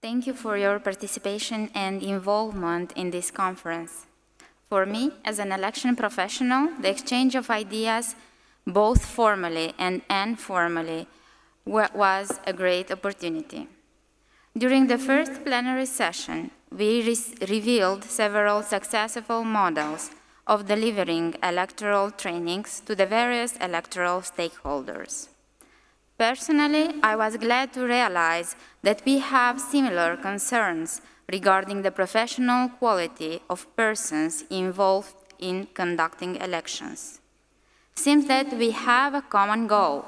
Thank you for your participation and involvement in this conference. For me, as an election professional, the exchange of ideas, both formally and informally, was a great opportunity. During the first plenary session, we revealed several successful models of delivering electoral trainings to the various electoral stakeholders. Personally, I was glad to realize that we have similar concerns regarding the professional quality of persons involved in conducting elections. Seems that we have a common goal: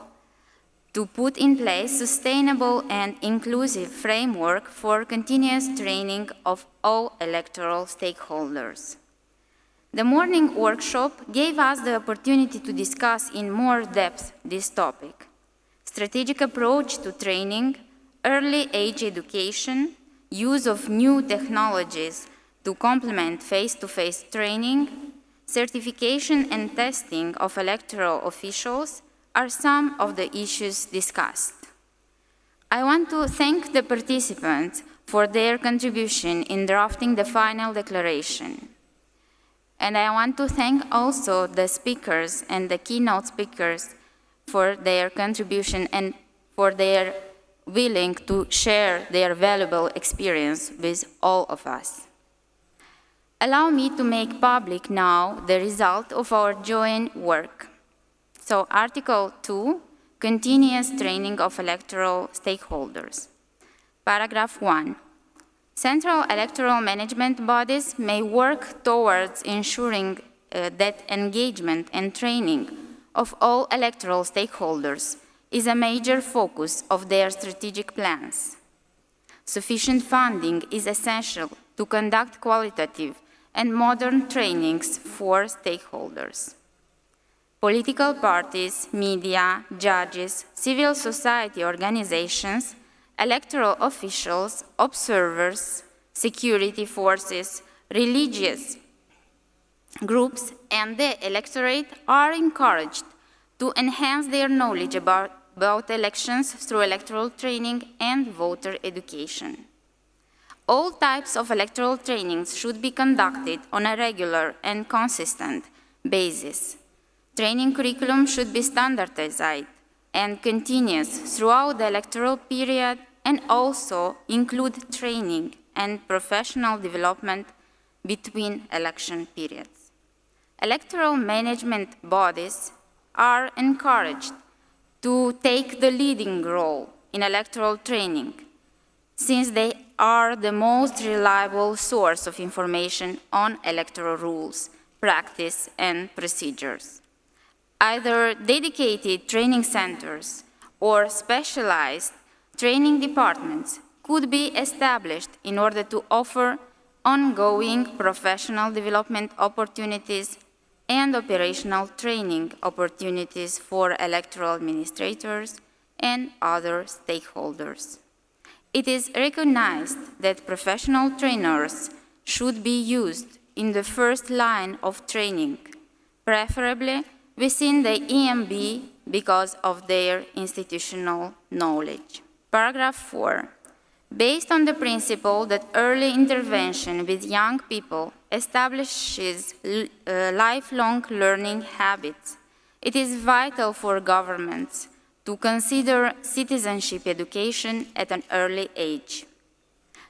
to put in place sustainable and inclusive framework for continuous training of all electoral stakeholders. The morning workshop gave us the opportunity to discuss in more depth this topic: strategic approach to training, early age education, use of new technologies to complement face-to-face training, certification and testing of electoral officials are some of the issues discussed. I want to thank the participants for their contribution in drafting the final declaration. And I want to thank also the speakers and the keynote speakers for their contribution and for their willing to share their valuable experience with all of us. Allow me to make public now the result of our joint work. So, Article 2, continuous training of electoral stakeholders. Paragraph 1. Central electoral management bodies may work towards ensuring that engagement and training of all electoral stakeholders is a major focus of their strategic plans. Sufficient funding is essential to conduct qualitative and modern trainings for stakeholders. Political parties, media, judges, civil society organizations, electoral officials, observers, security forces, religious groups, and the electorate are encouraged to enhance their knowledge about elections through electoral training and voter education. All types of electoral trainings should be conducted on a regular and consistent basis. Training curriculum should be standardized and continuous throughout the electoral period and also include training and professional development between election periods. Electoral management bodies are encouraged to take the leading role in electoral training, since they are the most reliable source of information on electoral rules, practice, and procedures. Either dedicated training centers or specialized training departments could be established in order to offer ongoing professional development opportunities and operational training opportunities for electoral administrators and other stakeholders. It is recognized that professional trainers should be used in the first line of training, preferably within the EMB because of their institutional knowledge. Paragraph 4. Based on the principle that early intervention with young people establishes lifelong learning habits, it is vital for governments to consider citizenship education at an early age.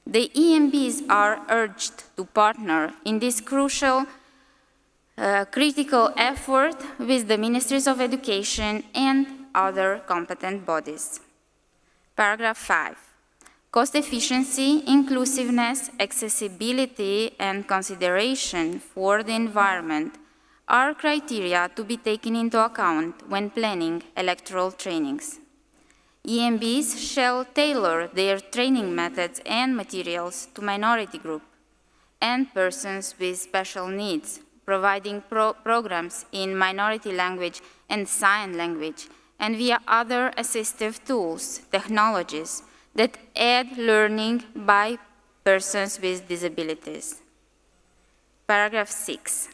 The EMBs are urged to partner in this crucial critical effort with the Ministries of Education and other competent bodies. Paragraph 5. Cost efficiency, inclusiveness, accessibility, and consideration for the environment are criteria to be taken into account when planning electoral trainings. EMBs shall tailor their training methods and materials to minority groups and persons with special needs, providing programs in minority language and sign language, and via other assistive tools, technologies, that aid learning by persons with disabilities. Paragraph 6.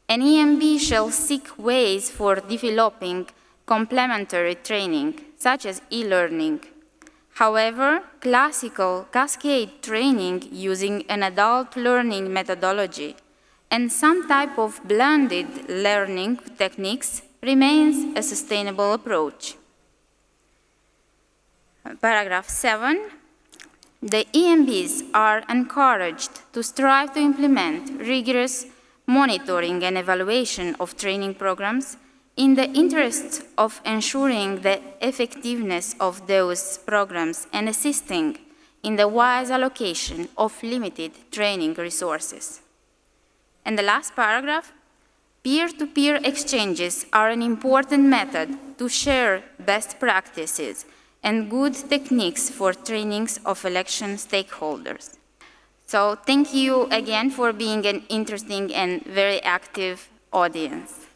An EMB shall seek ways for developing complementary training, such as e-learning, However, classical cascade training using an adult learning methodology and some type of blended learning techniques remains a sustainable approach. Paragraph 7. The EMBs are encouraged to strive to implement rigorous monitoring and evaluation of training programs in the interest of ensuring the effectiveness of those programs and assisting in the wise allocation of limited training resources. And the last paragraph, peer-to-peer exchanges are an important method to share best practices and good techniques for trainings of election stakeholders. So thank you again for being an interesting and very active audience.